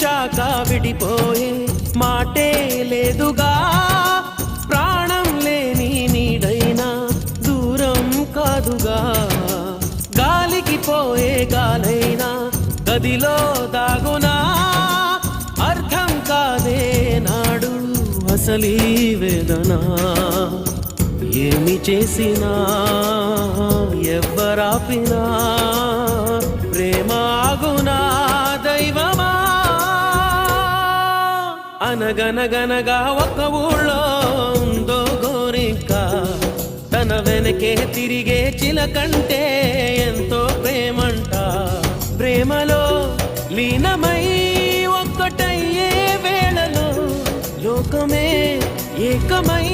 వచ్చాక విడిపోయే మాటే లేదుగా ప్రాణం లేని నీడైనా దూరం కాదుగా గాలికి పోయే గాలైనా గదిలో దాగునా అర్థం కాదే నాడు అసలీ వేదన ఏమి చేసినా ఎవ్వరాపినా ప్రేమ ఆగునా దైవమా అనగనగనగా ఒక ఊళ్ళో ఉందో గోరింక తన వెనకే తిరిగే చిలకంటే ఎంతో ప్రేమంట ప్రేమలో లీనమై ఒక్కటయ్యే వేళలో లోకమే ఏకమై